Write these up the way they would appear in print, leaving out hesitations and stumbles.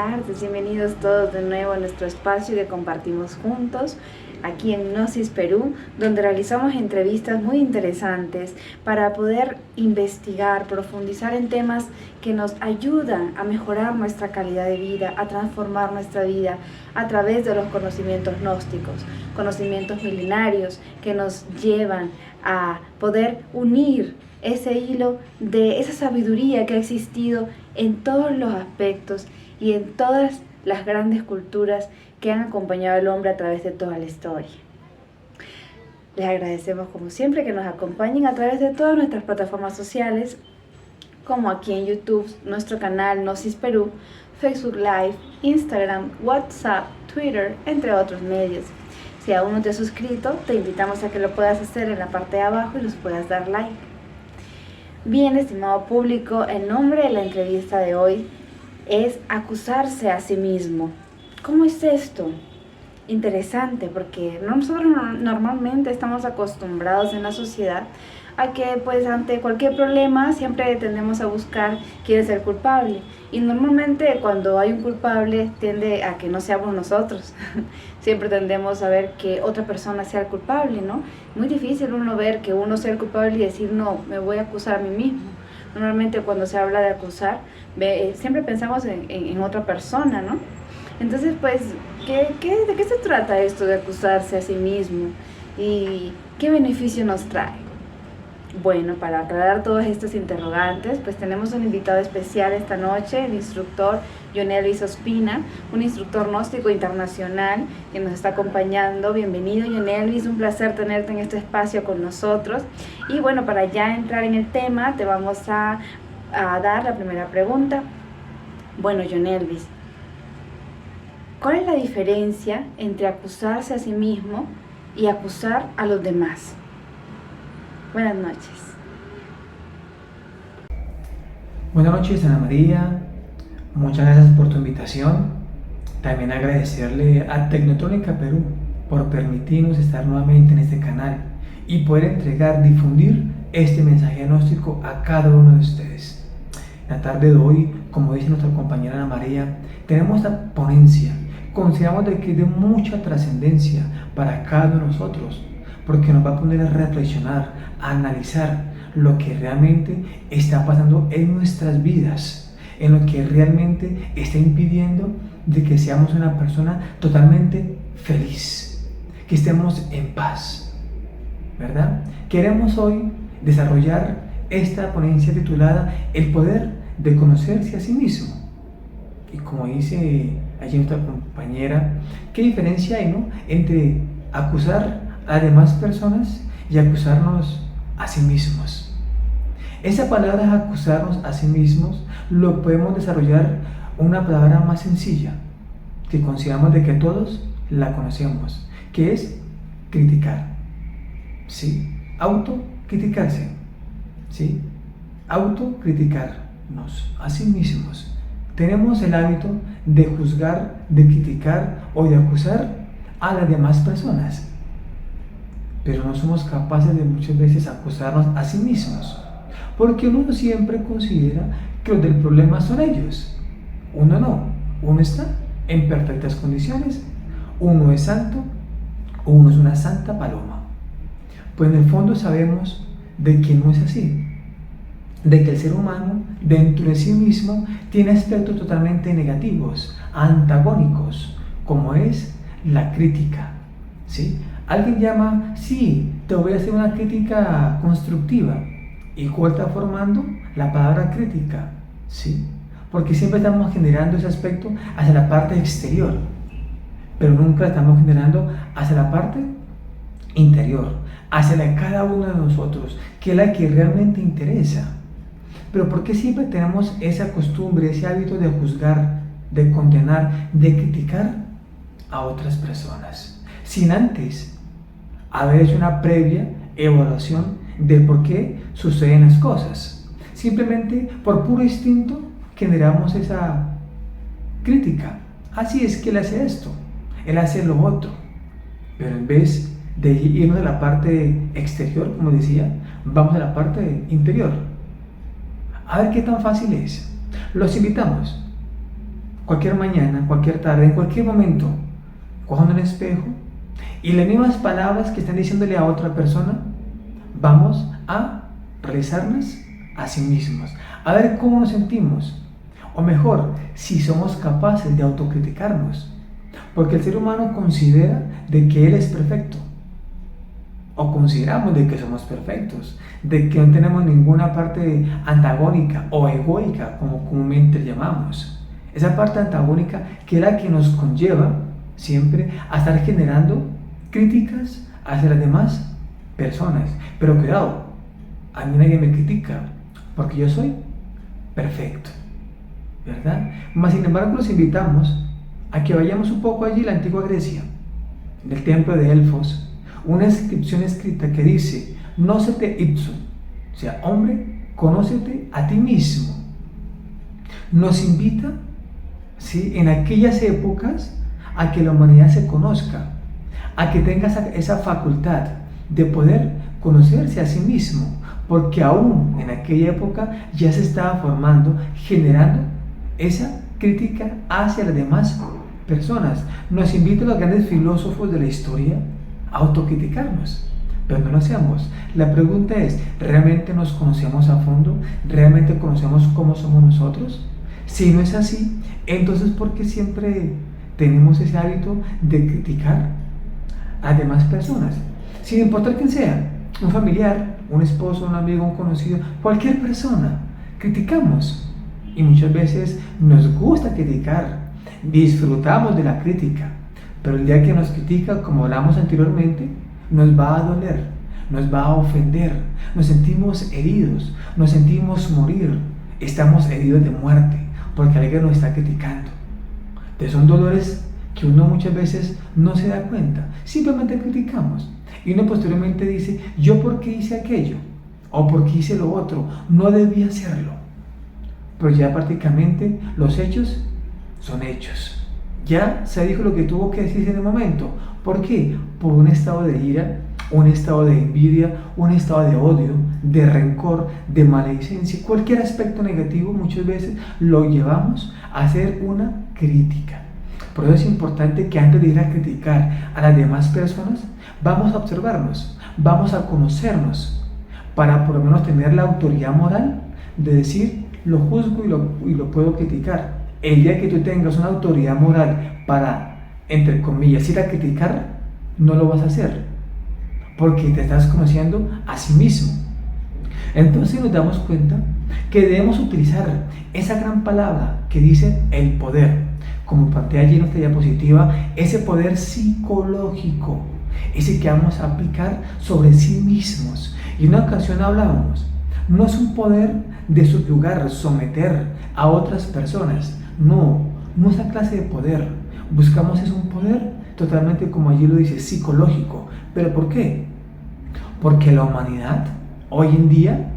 tardes, bienvenidos todos de nuevo a nuestro espacio que compartimos juntos aquí en Gnosis Perú, donde realizamos entrevistas muy interesantes para poder investigar, profundizar en temas que nos ayudan a mejorar nuestra calidad de vida, a transformar nuestra vida a través de los conocimientos gnósticos, conocimientos milenarios que nos llevan a poder unir ese hilo de esa sabiduría que ha existido en todos los aspectos y en todas las grandes culturas que han acompañado al hombre a través de toda la historia. Les agradecemos como siempre que nos acompañen a través de todas nuestras plataformas sociales, como aquí en YouTube, nuestro canal Gnosis Perú, Facebook Live, Instagram, WhatsApp, Twitter, entre otros medios. Si aún no te has suscrito, te invitamos a que lo puedas hacer en la parte de abajo y nos puedas dar like. Bien, estimado público, el nombre de la entrevista de hoy es acusarse a sí mismo. ¿Cómo es esto? Interesante, porque nosotros normalmente estamos acostumbrados en la sociedad a que pues ante cualquier problema siempre tendemos a buscar quién es el culpable, y normalmente cuando hay un culpable tiende a que no seamos nosotros. Siempre tendemos a ver que otra persona sea el culpable, ¿no? Muy difícil uno ver que uno sea el culpable y decir no, me voy a acusar a mí mismo. Normalmente cuando se habla de acusar siempre pensamos en otra persona, ¿no? Entonces pues ¿de qué se trata esto de acusarse a sí mismo? ¿Y qué beneficio nos trae? Bueno, para aclarar todos estos interrogantes, pues tenemos un invitado especial esta noche, el instructor John Elvis Ospina, un instructor gnóstico internacional que nos está acompañando. Bienvenido, John Elvis, un placer tenerte en este espacio con nosotros. Y bueno, para ya entrar en el tema, te vamos a dar la primera pregunta. Bueno, John Elvis, ¿cuál es la diferencia entre acusarse a sí mismo y acusar a los demás? Buenas noches. Buenas noches, Ana María. Muchas gracias por tu invitación. También agradecerle a Tecnotrónica Perú por permitirnos estar nuevamente en este canal y poder difundir este mensaje gnóstico a cada uno de ustedes. La tarde de hoy, como dice nuestra compañera Ana María, tenemos esta ponencia. Consideramos de que es de mucha trascendencia para cada uno de nosotros, porque nos va a poner a reflexionar, a analizar lo que realmente está pasando en nuestras vidas, en lo que realmente está impidiendo de que seamos una persona totalmente feliz, que estemos en paz, ¿verdad? Queremos hoy desarrollar esta ponencia titulada El poder de conocerse a sí mismo. Y como dice allí nuestra compañera, ¿qué diferencia hay, no?, entre acusar a demás personas y acusarnos a sí mismos? Esa palabra acusarnos a sí mismos lo podemos desarrollar una palabra más sencilla que consideramos de que todos la conocemos, que es criticar, ¿sí? Autocriticarse, ¿sí? Autocriticarnos a sí mismos. Tenemos el hábito de juzgar, de criticar o de acusar a las demás personas, pero no somos capaces de muchas veces acusarnos a sí mismos, porque uno siempre considera que los del problema son ellos. Uno no, uno está en perfectas condiciones, uno es santo, uno es una santa paloma. Pues en el fondo sabemos de que no es así, de que el ser humano dentro de sí mismo tiene aspectos totalmente negativos, antagónicos, como es la crítica, ¿sí? Alguien llama, sí, te voy a hacer una crítica constructiva. ¿Y cuál está formando? La palabra crítica, ¿sí? Porque siempre estamos generando ese aspecto hacia la parte exterior, pero nunca estamos generando hacia la parte interior, hacia la de cada uno de nosotros, que es la que realmente interesa. Pero ¿por qué siempre tenemos esa costumbre, ese hábito de juzgar, de condenar, de criticar a otras personas, sin antes haber hecho una previa evaluación de por qué suceden las cosas? Simplemente por puro instinto generamos esa crítica. Así es que él hace esto, él hace lo otro, pero en vez de irnos a la parte exterior, como decía, vamos a la parte interior. A ver qué tan fácil es. Los invitamos cualquier mañana, cualquier tarde, en cualquier momento, cojan un espejo y las mismas palabras que están diciéndole a otra persona, vamos a realizarlas a sí mismos, a ver cómo nos sentimos, o mejor, si somos capaces de autocriticarnos, porque el ser humano considera de que él es perfecto, o consideramos de que somos perfectos, de que no tenemos ninguna parte antagónica o egoica, como comúnmente llamamos. Esa parte antagónica que es la que nos conlleva siempre a estar generando críticas hacia las demás personas. Pero cuidado, a mí nadie me critica porque yo soy perfecto, ¿verdad? Mas sin embargo los invitamos a que vayamos un poco allí a la antigua Grecia, en el templo de Delfos, una inscripción escrita que dice, nócete ipsum, o sea, hombre, conócete a ti mismo. Nos invita, ¿sí?, en aquellas épocas a que la humanidad se conozca, a que tenga esa facultad de poder conocerse a sí mismo, porque aún en aquella época ya se estaba formando, generando esa crítica hacia las demás personas. Nos invitan los grandes filósofos de la historia a autocriticarnos, pero no lo hacemos. La pregunta es, ¿realmente nos conocemos a fondo? ¿Realmente conocemos cómo somos nosotros? Si no es así, entonces ¿por qué siempre tenemos ese hábito de criticar a demás personas? Sin importar quién sea, un familiar, un esposo, un amigo, un conocido, cualquier persona, criticamos. Y muchas veces nos gusta criticar, disfrutamos de la crítica, pero el día que nos critica, como hablamos anteriormente, nos va a doler, nos va a ofender, nos sentimos heridos, nos sentimos morir, estamos heridos de muerte, porque alguien nos está criticando. Entonces son dolores que uno muchas veces no se da cuenta, simplemente criticamos. Y uno posteriormente dice, ¿yo por qué hice aquello? ¿O por qué hice lo otro? No debía hacerlo. Pero ya prácticamente los hechos son hechos. Ya se dijo lo que tuvo que decirse en el momento. ¿Por qué? Por un estado de ira, un estado de envidia, un estado de odio, de rencor, de maledicencia. Cualquier aspecto negativo muchas veces lo llevamos a hacer una crítica. Por eso es importante que antes de ir a criticar a las demás personas, vamos a observarnos, vamos a conocernos, para por lo menos tener la autoridad moral de decir, lo juzgo y lo puedo criticar. El día que tú tengas una autoridad moral para, entre comillas, ir a criticar, no lo vas a hacer, porque te estás conociendo a sí mismo. Entonces nos damos cuenta que debemos utilizar esa gran palabra que dice el poder, como plantea allí en nuestra diapositiva, ese poder psicológico, ese que vamos a aplicar sobre sí mismos. Y en una ocasión hablábamos, no es un poder de subyugar, someter a otras personas, no esa clase de poder. Buscamos es un poder totalmente, como allí lo dice, psicológico. ¿Pero por qué? Porque la humanidad hoy en día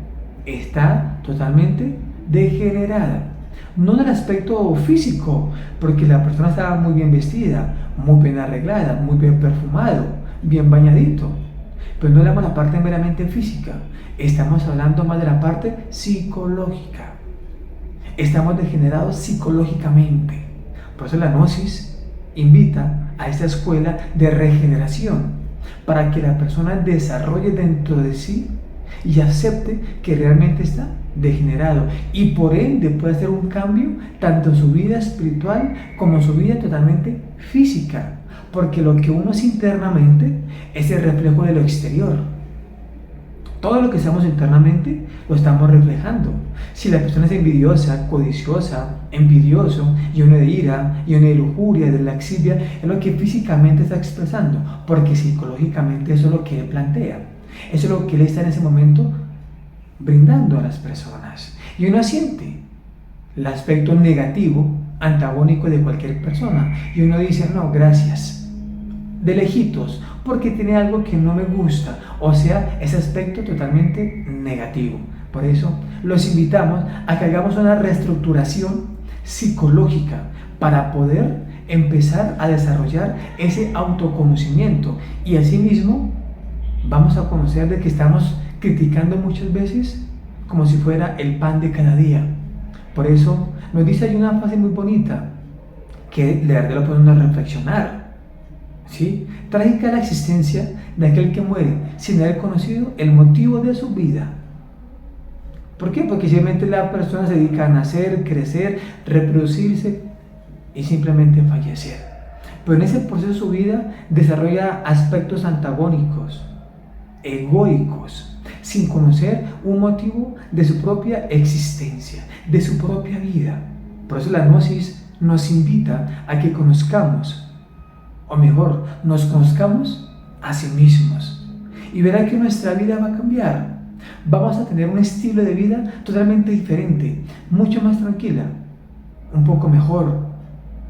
está totalmente degenerada. No en el aspecto físico, porque la persona estaba muy bien vestida, muy bien arreglada, muy bien perfumado, bien bañadito. Pero no hablamos de la parte meramente física, estamos hablando más de la parte psicológica. Estamos degenerados psicológicamente. Por eso la Gnosis invita a esta escuela de regeneración, para que la persona desarrolle dentro de sí y acepte que realmente está degenerado, y por ende puede hacer un cambio tanto en su vida espiritual como en su vida totalmente física, porque lo que uno es internamente es el reflejo de lo exterior. Todo lo que seamos internamente lo estamos reflejando. Si la persona es envidiosa, codiciosa, envidioso, lleno de ira, lleno de lujuria, de laxivia, es lo que físicamente está expresando, porque psicológicamente eso es lo que él plantea, eso es lo que él está en ese momento brindando a las personas. Y uno siente el aspecto negativo, antagónico de cualquier persona, y uno dice, no, gracias, de lejitos, porque tiene algo que no me gusta, o sea, ese aspecto totalmente negativo. Por eso los invitamos a que hagamos una reestructuración psicológica para poder empezar a desarrollar ese autoconocimiento, y asimismo vamos a conocer de que estamos criticando muchas veces como si fuera el pan de cada día. Por eso nos dice, hay una frase muy bonita que de verdad lo ponen a reflexionar. ¿Sí? Trágica la existencia de aquel que muere sin haber conocido el motivo de su vida. ¿Por qué? Porque simplemente la persona se dedica a nacer, crecer, reproducirse y simplemente fallecer. Pero en ese proceso de su vida desarrolla aspectos antagónicos, egoicos, sin conocer un motivo de su propia existencia, de su propia vida. Por eso la gnosis nos invita a que conozcamos, o mejor, nos conozcamos a sí mismos. Y verá que nuestra vida va a cambiar. Vamos a tener un estilo de vida totalmente diferente, mucho más tranquila, un poco mejor,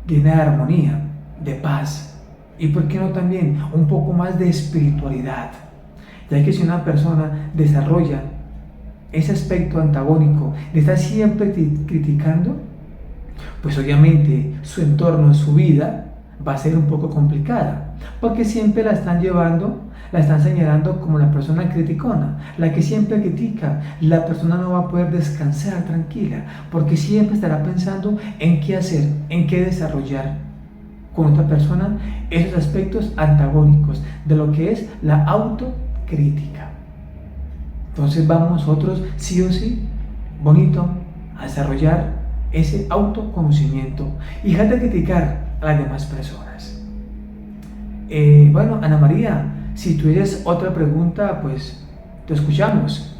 llena de armonía, de paz y, ¿por qué no también, un poco más de espiritualidad? Ya que si una persona desarrolla ese aspecto antagónico de estar siempre criticando, pues obviamente su entorno, su vida va a ser un poco complicada, porque siempre la están llevando, la están señalando como la persona criticona, la que siempre critica. La persona no va a poder descansar tranquila, porque siempre estará pensando en qué hacer, en qué desarrollar con otra persona esos aspectos antagónicos de lo que es la autocrítica. Entonces vamos nosotros sí o sí, bonito, a desarrollar ese autoconocimiento y dejar de criticar a las demás personas. Bueno, Ana María, si tú tienes otra pregunta, pues te escuchamos.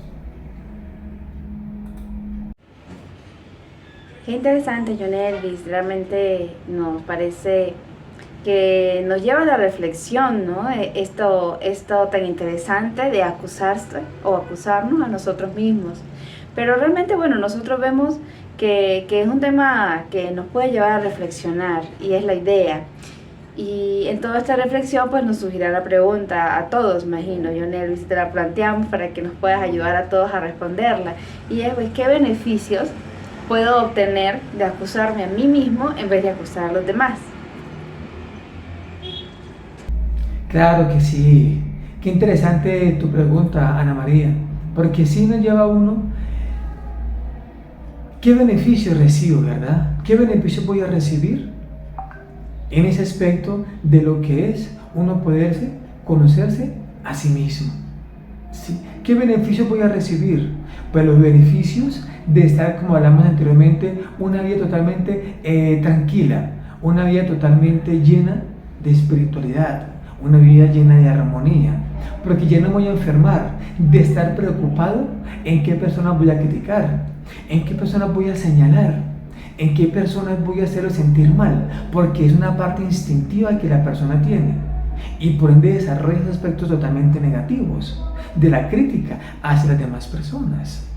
Qué interesante, John Elvis. Realmente nos parece que nos lleva a la reflexión, ¿no? Esto tan interesante de acusarse o acusarnos a nosotros mismos. Pero realmente, bueno, nosotros vemos que es un tema que nos puede llevar a reflexionar y es la idea. Y en toda esta reflexión pues nos surgirá la pregunta a todos, imagino, John Elvis, te la planteamos para que nos puedas ayudar a todos a responderla. Y es, pues, ¿qué beneficios puedo obtener de acusarme a mí mismo en vez de acusar a los demás? Claro que sí. Qué interesante tu pregunta, Ana María, porque sí nos lleva a uno, ¿qué beneficio recibo, verdad? ¿Qué beneficio voy a recibir en ese aspecto de lo que es uno poderse conocerse a sí mismo? ¿Sí? ¿Qué beneficio voy a recibir? Pues los beneficios de estar, como hablamos anteriormente, una vida totalmente tranquila, una vida totalmente llena de espiritualidad, una vida llena de armonía, porque ya no voy a enfermar de estar preocupado en qué personas voy a criticar, en qué personas voy a señalar, en qué personas voy a hacerlo sentir mal, porque es una parte instintiva que la persona tiene y por ende desarrolla esos aspectos totalmente negativos de la crítica hacia las demás personas.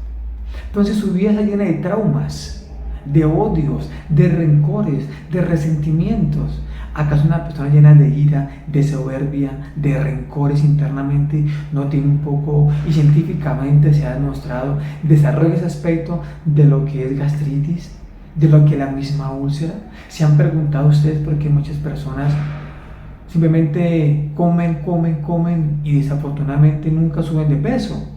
Entonces su vida está llena de traumas, de odios, de rencores, de resentimientos. ¿Acaso una persona llena de ira, de soberbia, de rencores internamente no tiene un poco, y científicamente se ha demostrado, desarrolla ese aspecto de lo que es gastritis, de lo que es la misma úlcera? ¿Se han preguntado ustedes por qué muchas personas simplemente comen y desafortunadamente nunca suben de peso?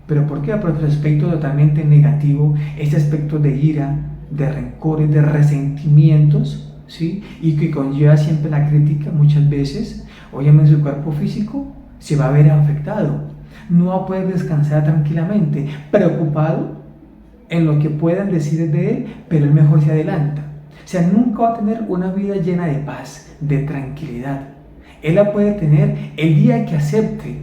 ¿Pero por qué? Porque el aspecto totalmente negativo, este aspecto de ira, de rencores, de resentimientos, ¿sí? Y que conlleva siempre la crítica muchas veces, obviamente su cuerpo físico se va a ver afectado, no va a poder descansar tranquilamente, preocupado en lo que puedan decir de él, pero él mejor se adelanta. O sea, nunca va a tener una vida llena de paz, de tranquilidad. Él la puede tener el día que acepte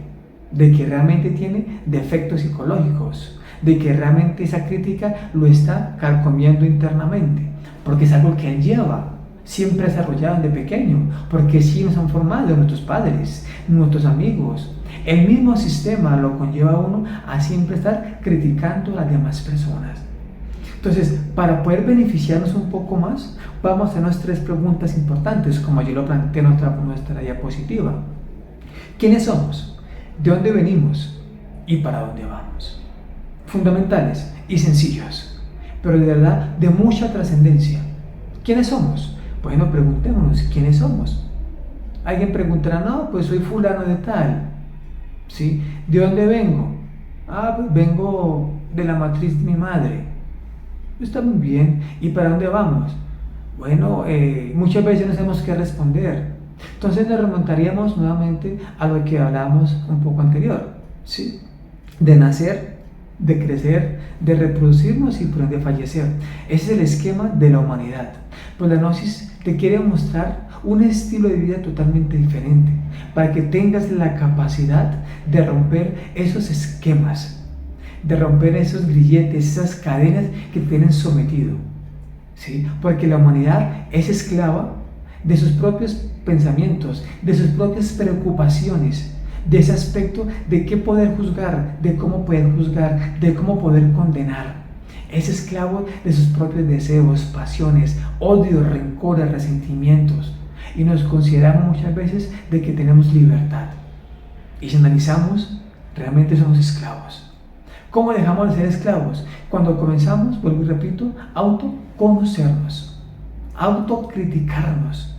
de que realmente tiene defectos psicológicos, de que realmente esa crítica lo está carcomiendo internamente, porque es algo que él lleva, siempre desarrollado de pequeño, porque sí nos han formado nuestros padres, nuestros amigos. El mismo sistema lo conlleva a uno a siempre estar criticando a las demás personas. Entonces, para poder beneficiarnos un poco más, vamos a hacernos 3 preguntas importantes, como yo lo planteé en nuestra diapositiva. ¿Quiénes somos? ¿De dónde venimos? ¿Y para dónde vamos? Fundamentales y sencillos, pero de verdad de mucha trascendencia. ¿Quiénes somos? Bueno, preguntémonos, ¿quiénes somos? Alguien preguntará, no, pues soy fulano de tal. ¿Sí? ¿De dónde vengo? Ah, pues vengo de la matriz de mi madre. Está muy bien. ¿Y para dónde vamos? Bueno, muchas veces no sabemos qué responder. Entonces nos remontaríamos nuevamente a lo que hablábamos un poco anterior, ¿sí? De nacer, de crecer, de reproducirnos y por ende fallecer. Ese es el esquema de la humanidad. Pues la Gnosis te quiere mostrar un estilo de vida totalmente diferente, para que tengas la capacidad de romper esos esquemas, de romper esos grilletes, esas cadenas que te tienen sometido, ¿sí? Porque la humanidad es esclava de sus propios pensamientos, de sus propias preocupaciones, de ese aspecto de qué poder juzgar, de cómo poder juzgar, de cómo poder condenar. Es esclavo de sus propios deseos, pasiones, odios, rencores, resentimientos. Y nos consideramos muchas veces de que tenemos libertad. Y si analizamos, realmente somos esclavos. ¿Cómo dejamos de ser esclavos? Cuando comenzamos, vuelvo y repito, a autoconocernos, a autocriticarnos.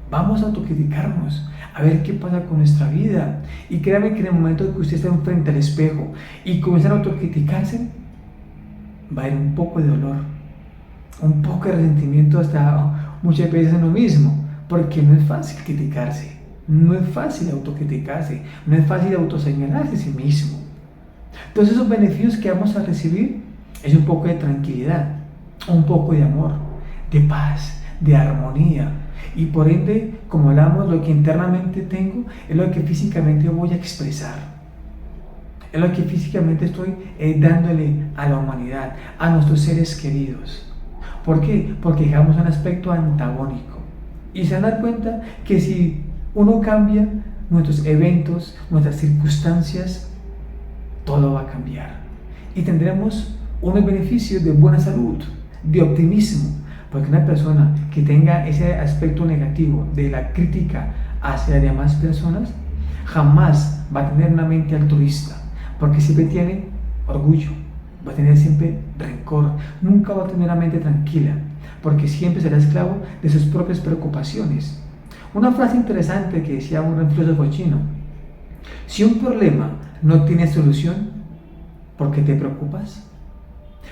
Vamos a autocriticarnos, a ver qué pasa con nuestra vida. Y créanme que en el momento que usted está frente al espejo y comienza a autocriticarse, va a haber un poco de dolor, un poco de resentimiento, hasta muchas veces en lo mismo, porque no es fácil criticarse, no es fácil autocriticarse, no es fácil autoseñalarse a sí mismo. Entonces esos beneficios que vamos a recibir es un poco de tranquilidad, un poco de amor, de paz, de armonía. Y por ende, como hablamos, lo que internamente tengo es lo que físicamente voy a expresar. Es lo que físicamente estoy dándole a la humanidad, a nuestros seres queridos. ¿Por qué? Porque dejamos un aspecto antagónico. Y se dan cuenta que si uno cambia nuestros eventos, nuestras circunstancias, todo va a cambiar. Y tendremos unos beneficios de buena salud, de optimismo. Porque una persona que tenga ese aspecto negativo de la crítica hacia las demás personas, jamás va a tener una mente altruista, porque siempre tiene orgullo, va a tener siempre rencor, nunca va a tener una mente tranquila, porque siempre será esclavo de sus propias preocupaciones. Una frase interesante que decía un filósofo chino: si un problema no tiene solución, ¿por qué te preocupas?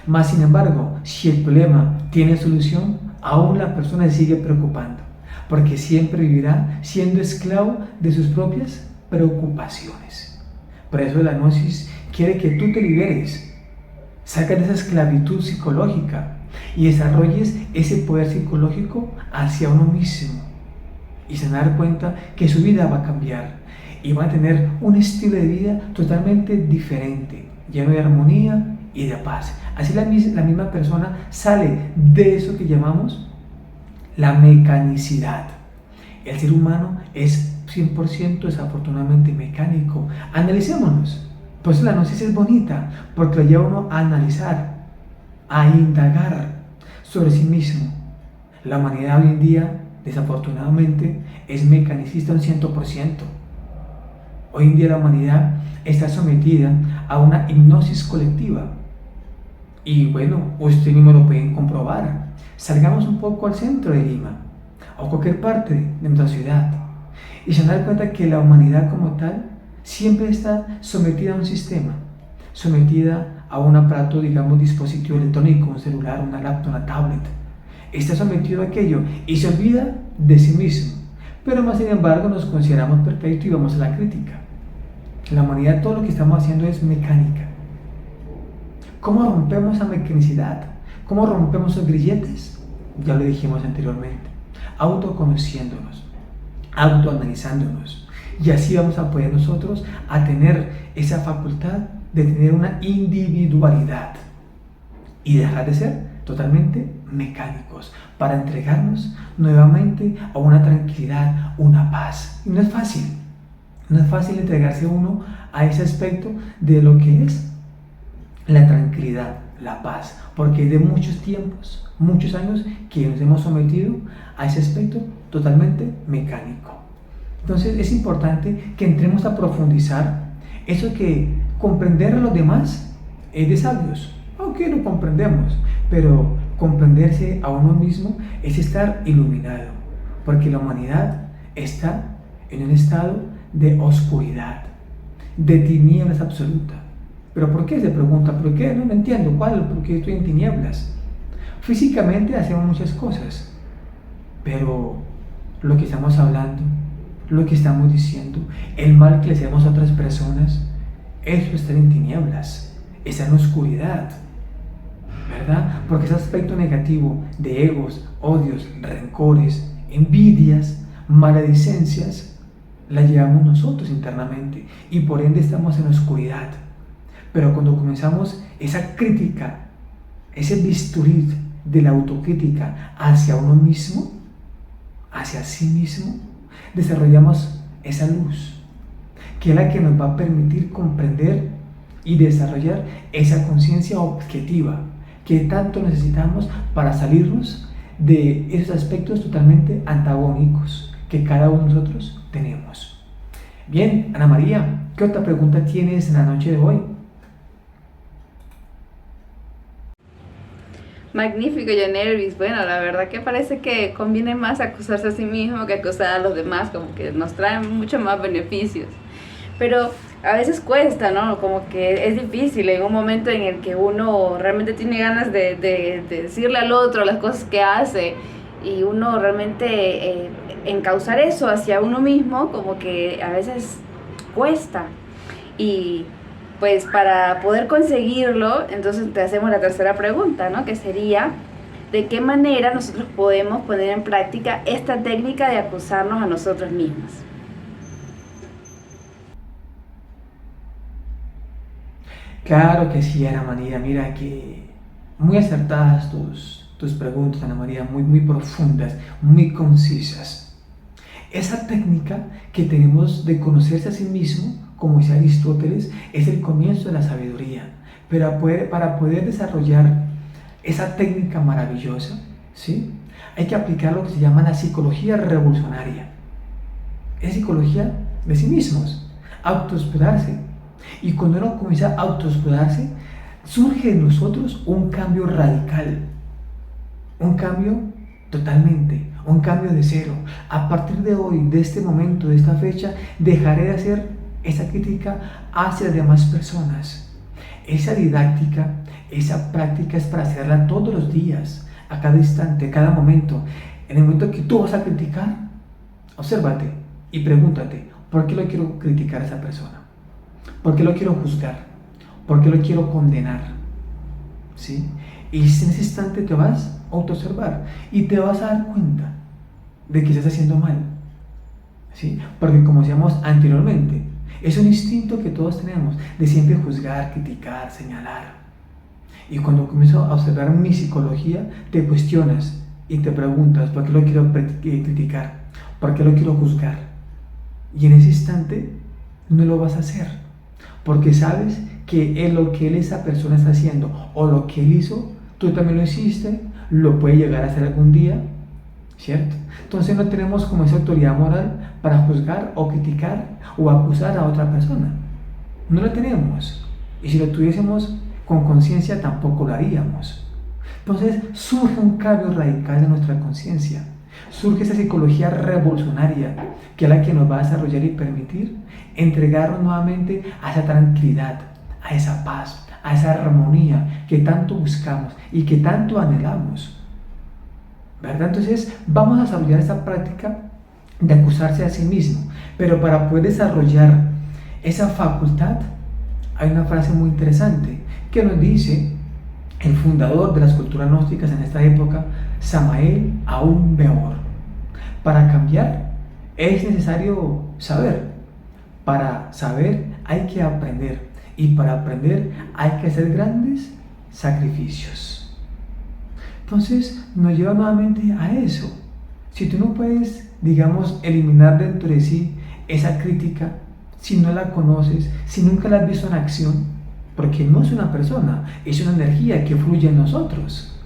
Mas, sin embargo, si el problema tiene solución, aún la persona se sigue preocupando, porque siempre vivirá siendo esclavo de sus propias preocupaciones. Por eso la Gnosis quiere que tú te liberes, saques de esa esclavitud psicológica y desarrolles ese poder psicológico hacia uno mismo. Y se van a dar cuenta que su vida va a cambiar y van a tener un estilo de vida totalmente diferente, lleno de armonía y de paz. Así la misma persona sale de eso que llamamos la mecanicidad. El ser humano es 100% desafortunadamente mecánico. Analicémonos. Por eso la Gnosis es bonita, porque lo lleva a uno a analizar, a indagar sobre sí mismo. La humanidad hoy en día, desafortunadamente, es mecanicista un 100%. Hoy en día la humanidad está sometida a una hipnosis colectiva. Y bueno, ustedes mismos lo pueden comprobar. Salgamos un poco al centro de Lima o cualquier parte de nuestra ciudad y se dan cuenta que la humanidad como tal siempre está sometida a un sistema, sometida a un aparato, digamos, dispositivo electrónico, un celular, una laptop, una tablet. Está sometido a aquello y se olvida de sí mismo. Pero más sin embargo nos consideramos perfectos y vamos a la crítica. La humanidad, todo lo que estamos haciendo es mecánica. ¿Cómo rompemos la mecanicidad? ¿Cómo rompemos los grilletes? Ya lo dijimos anteriormente. Autoconociéndonos, autoanalizándonos. Y así vamos a poder nosotros a tener esa facultad de tener una individualidad y dejar de ser totalmente mecánicos para entregarnos nuevamente a una tranquilidad, una paz. Y no es fácil. No es fácil entregarse uno a ese aspecto de lo que es la tranquilidad, la paz, porque de muchos tiempos, muchos años que nos hemos sometido a ese aspecto totalmente mecánico. Entonces es importante que entremos a profundizar eso, que comprender a los demás es de sabios, aunque no comprendemos, pero comprenderse a uno mismo es estar iluminado, porque la humanidad está en un estado de oscuridad, de tinieblas absoluta. ¿Pero por qué? Se pregunta. ¿Por qué? No entiendo. ¿Cuál? ¿Por qué estoy en tinieblas? Físicamente hacemos muchas cosas. Pero lo que estamos hablando, lo que estamos diciendo, el mal que le hacemos a otras personas, eso está en tinieblas, está en oscuridad, ¿verdad? Porque ese aspecto negativo de egos, odios, rencores, envidias, maledicencias, la llevamos nosotros internamente y por ende estamos en oscuridad. Pero cuando comenzamos esa crítica, ese bisturí de la autocrítica hacia uno mismo, hacia sí mismo, desarrollamos esa luz, que es la que nos va a permitir comprender y desarrollar esa conciencia objetiva que tanto necesitamos para salirnos de esos aspectos totalmente antagónicos que cada uno de nosotros tenemos. Bien, Ana María, ¿qué otra pregunta tienes en la noche de hoy? Magnífico, John Elvis. Bueno, la verdad que parece que conviene más acusarse a sí mismo que acusar a los demás, como que nos traen mucho más beneficios. Pero a veces cuesta, ¿no? Como que es difícil en un momento en el que uno realmente tiene ganas de decirle al otro las cosas que hace y uno realmente encauzar eso hacia uno mismo, como que a veces cuesta. Y pues para poder conseguirlo, entonces te hacemos la tercera pregunta, ¿no? Que sería, ¿de qué manera nosotros podemos poner en práctica esta técnica de acusarnos a nosotros mismos? Claro que sí, Ana María. Mira que muy acertadas tus preguntas, Ana María, muy profundas, muy concisas. Esa técnica que tenemos de conocerse a sí mismo, como dice Aristóteles, es el comienzo de la sabiduría. Pero para poder desarrollar esa técnica maravillosa, ¿sí? Hay que aplicar lo que se llama la psicología revolucionaria. Es psicología de sí mismos, autoexplorarse. Y cuando uno comienza a autoexplorarse, surge en nosotros un cambio radical, un cambio totalmente, un cambio de cero. A partir de hoy, de este momento, de esta fecha, dejaré de hacer esa crítica hacia las demás personas. Esa didáctica, esa práctica es para hacerla todos los días, a cada instante, a cada momento. En el momento que tú vas a criticar, obsérvate y pregúntate, ¿por qué lo quiero criticar a esa persona? ¿Por qué lo quiero juzgar? ¿Por qué lo quiero condenar? ¿Sí? Y en ese instante te vas a autoobservar y te vas a dar cuenta de que estás haciendo mal. ¿Sí? Porque como decíamos anteriormente, es un instinto que todos tenemos de siempre juzgar, criticar, señalar. Y cuando comienzo a observar mi psicología, te cuestionas y te preguntas, ¿por qué lo quiero criticar? ¿Por qué lo quiero juzgar? Y en ese instante no lo vas a hacer, porque sabes que lo que esa persona está haciendo o lo que él hizo, tú también lo hiciste, lo puede llegar a hacer algún día, ¿cierto? Entonces no tenemos como esa autoridad moral para juzgar o criticar o acusar a otra persona. No la tenemos. Y si lo tuviésemos con conciencia tampoco lo haríamos. Entonces surge un cambio radical de nuestra conciencia. Surge esa psicología revolucionaria que es la que nos va a desarrollar y permitir entregarnos nuevamente a esa tranquilidad, a esa paz, a esa armonía que tanto buscamos y que tanto anhelamos, ¿verdad? Entonces vamos a desarrollar esa práctica de acusarse a sí mismo, pero para poder desarrollar esa facultad hay una frase muy interesante que nos dice el fundador de las culturas gnósticas en esta época, Samael Aun Weor: para cambiar es necesario saber, para saber hay que aprender y para aprender hay que hacer grandes sacrificios. Entonces nos lleva nuevamente a eso. Si tú no puedes, digamos, eliminar dentro de sí esa crítica, si no la conoces, si nunca la has visto en acción, porque no es una persona, es una energía que fluye en nosotros.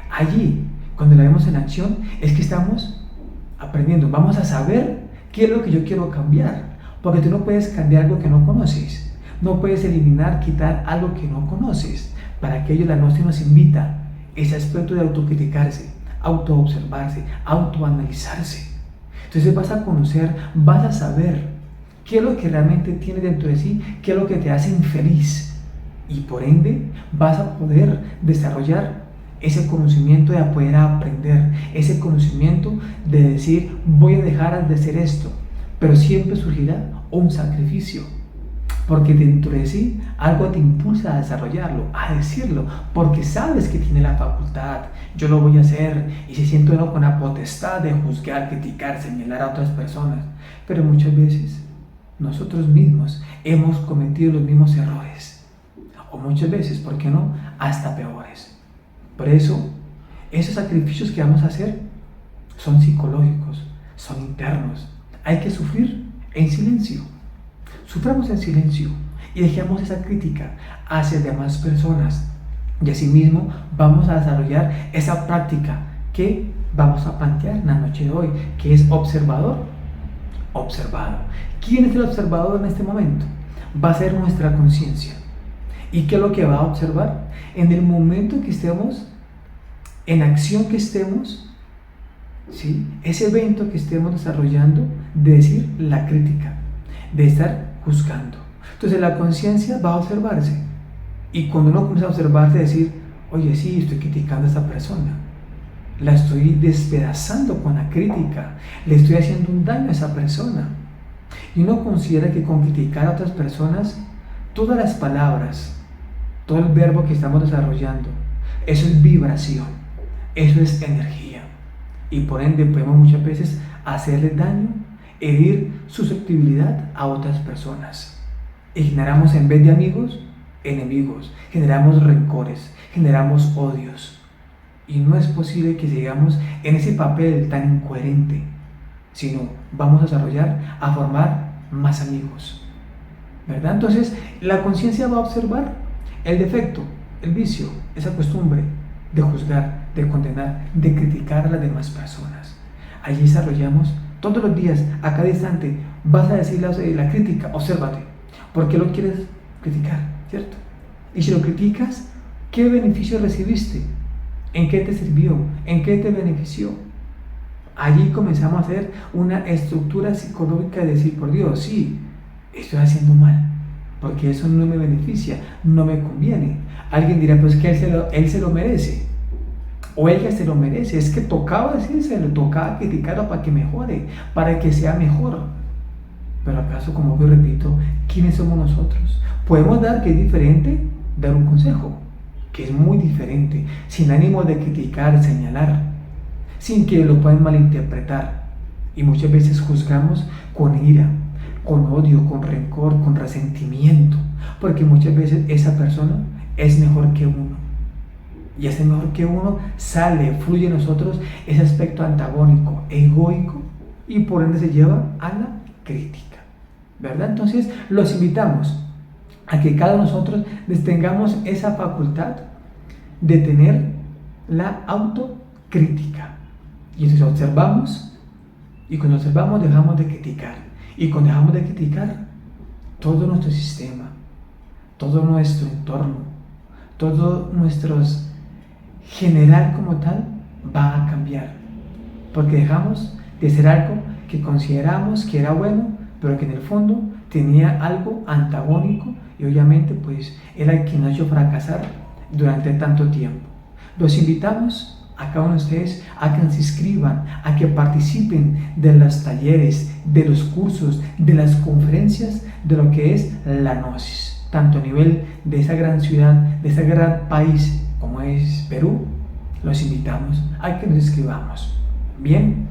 Allí, cuando la vemos en acción, es que estamos aprendiendo, vamos a saber qué es lo que yo quiero cambiar, porque tú no puedes cambiar algo que no conoces, no puedes eliminar, quitar algo que no conoces. Para aquello la Gnosis nos invita ese aspecto de autocriticarse, autoobservarse, autoanalizarse. Entonces vas a conocer, vas a saber qué es lo que realmente tienes dentro de sí, qué es lo que te hace infeliz, y por ende vas a poder desarrollar ese conocimiento de poder aprender, ese conocimiento de decir voy a dejar de hacer esto, pero siempre surgirá un sacrificio, porque dentro de sí algo te impulsa a desarrollarlo, a decirlo, porque sabes que tiene la facultad, yo lo voy a hacer, y se siente uno con la potestad de juzgar, criticar, señalar a otras personas, pero muchas veces nosotros mismos hemos cometido los mismos errores, o muchas veces, ¿por qué no?, hasta peores. Por eso, esos sacrificios que vamos a hacer son psicológicos, son internos, hay que sufrir en silencio. Suframos en silencio y dejemos esa crítica hacia demás personas. Y asimismo vamos a desarrollar esa práctica que vamos a plantear en la noche de hoy, que es observador, observado. ¿Quién es el observador en este momento? Va a ser nuestra conciencia. ¿Y qué es lo que va a observar? En el momento que estemos, en acción que estemos, ¿sí?, ese evento que estemos desarrollando, de decir la crítica, de estar juzgando. Entonces la conciencia va a observarse, y cuando uno comienza a observarse, decir, oye, sí, estoy criticando a esta persona, la estoy despedazando con la crítica, le estoy haciendo un daño a esa persona. Y uno considera que con criticar a otras personas, todas las palabras, todo el verbo que estamos desarrollando, eso es vibración, eso es energía, y por ende podemos muchas veces hacerle daño, herir susceptibilidad a otras personas, y generamos, en vez de amigos, enemigos, generamos rencores, generamos odios, y no es posible que sigamos en ese papel tan incoherente, sino vamos a desarrollar, a formar más amigos, ¿verdad? Entonces la conciencia va a observar el defecto, el vicio, esa costumbre de juzgar, de condenar, de criticar a las demás personas. Allí desarrollamos todos los días, a cada instante, vas a decir la crítica, obsérvate, ¿por qué lo quieres criticar? ¿Cierto? Y si lo criticas, ¿qué beneficio recibiste? ¿En qué te sirvió? ¿En qué te benefició? Allí comenzamos a hacer una estructura psicológica de decir, por Dios, sí, estoy haciendo mal, porque eso no me beneficia, no me conviene. Alguien dirá, pues que él se lo merece, o ella se lo merece, es que tocaba decírselo, tocaba criticarlo para que mejore, para que sea mejor. Pero acaso, como yo repito, ¿quiénes somos nosotros? Podemos dar, que es diferente, dar un consejo, que es muy diferente, sin ánimo de criticar, señalar, sin que lo puedan malinterpretar. Y muchas veces juzgamos con ira, con odio, con rencor, con resentimiento, porque muchas veces esa persona es mejor que uno. Y ese mejor que uno sale, fluye en nosotros ese aspecto antagónico, egoico, y por ende se lleva a la crítica, ¿verdad? Entonces los invitamos a que cada uno de nosotros tengamos esa facultad de tener la autocrítica. Y entonces observamos, y cuando observamos dejamos de criticar, y cuando dejamos de criticar, todo nuestro sistema, todo nuestro entorno, todo nuestro general como tal va a cambiar, porque dejamos de ser algo que consideramos que era bueno, pero que en el fondo tenía algo antagónico, y obviamente pues era quien nos ha hecho fracasar durante tanto tiempo. Los invitamos a cada uno de ustedes a que se inscriban, a que participen de los talleres, de los cursos, de las conferencias de lo que es la Gnosis, tanto a nivel de esa gran ciudad, de ese gran país como es Perú. Los invitamos a que nos inscribamos. Bien,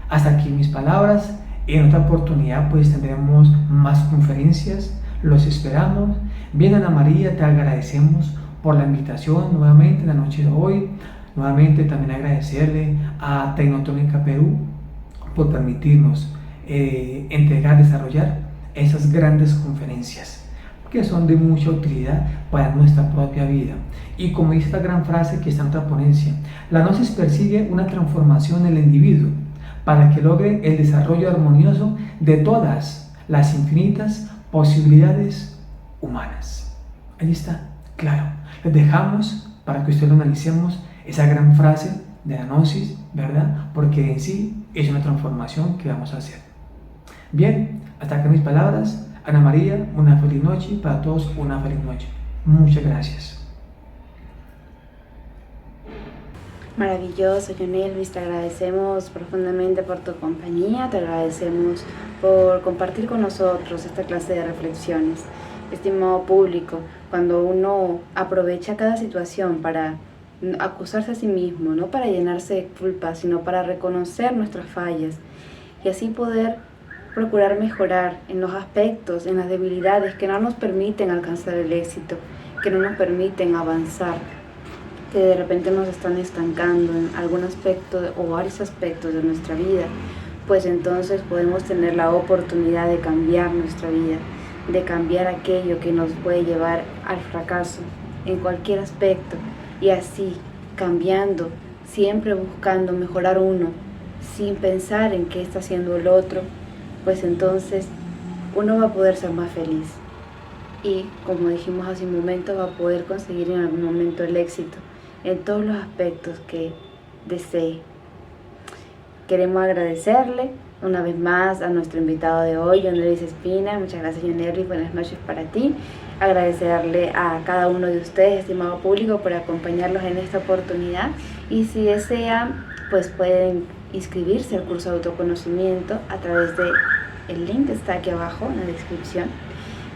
hasta aquí mis palabras. En otra oportunidad pues tendremos más conferencias, los esperamos. Bien, Ana María, te agradecemos por la invitación nuevamente en la noche de hoy. Nuevamente también agradecerle a Tecnotónica Perú por permitirnos entregar, desarrollar esas grandes conferencias que son de mucha utilidad para nuestra propia vida. Y como dice esta gran frase que está en otra ponencia, la Gnosis persigue una transformación en el individuo para que logre el desarrollo armonioso de todas las infinitas posibilidades humanas. Ahí está, claro. Les dejamos para que ustedes lo analicemos, esa gran frase de la Gnosis, ¿verdad? Porque en sí es una transformación que vamos a hacer. Bien, hasta acá mis palabras. Ana María, una feliz noche. Para todos, una feliz noche. Muchas gracias. Maravilloso, John Elvis, te agradecemos profundamente por tu compañía, te agradecemos por compartir con nosotros esta clase de reflexiones. Estimado público, cuando uno aprovecha cada situación para acusarse a sí mismo, no para llenarse de culpa, sino para reconocer nuestras fallas y así poder procurar mejorar en los aspectos, en las debilidades que no nos permiten alcanzar el éxito, que no nos permiten avanzar, que de repente nos están estancando en algún aspecto o varios aspectos de nuestra vida, pues entonces podemos tener la oportunidad de cambiar nuestra vida, de cambiar aquello que nos puede llevar al fracaso en cualquier aspecto, y así cambiando, siempre buscando mejorar uno, sin pensar en qué está haciendo el otro, pues entonces uno va a poder ser más feliz y, como dijimos hace un momento, va a poder conseguir en algún momento el éxito en todos los aspectos que desee. Queremos agradecerle una vez más a nuestro invitado de hoy, John Elvis Espina. Muchas gracias, John Elvis, buenas noches para ti. Agradecerle a cada uno de ustedes, estimado público, por acompañarlos en esta oportunidad, y si desean, pues pueden inscribirse al curso de autoconocimiento a través del link que está aquí abajo en la descripción.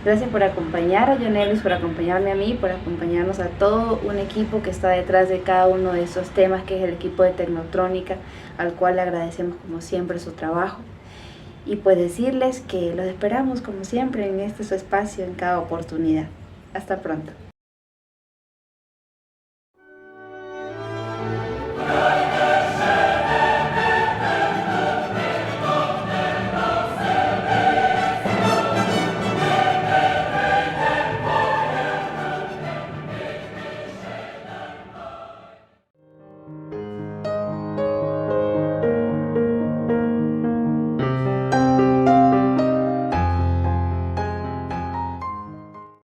Gracias por acompañar a John Elvis, por acompañarme a mí, por acompañarnos a todo un equipo que está detrás de cada uno de esos temas, que es el equipo de Tecnotrónica, al cual le agradecemos como siempre su trabajo. Y pues decirles que los esperamos como siempre en este su espacio en cada oportunidad. Hasta pronto.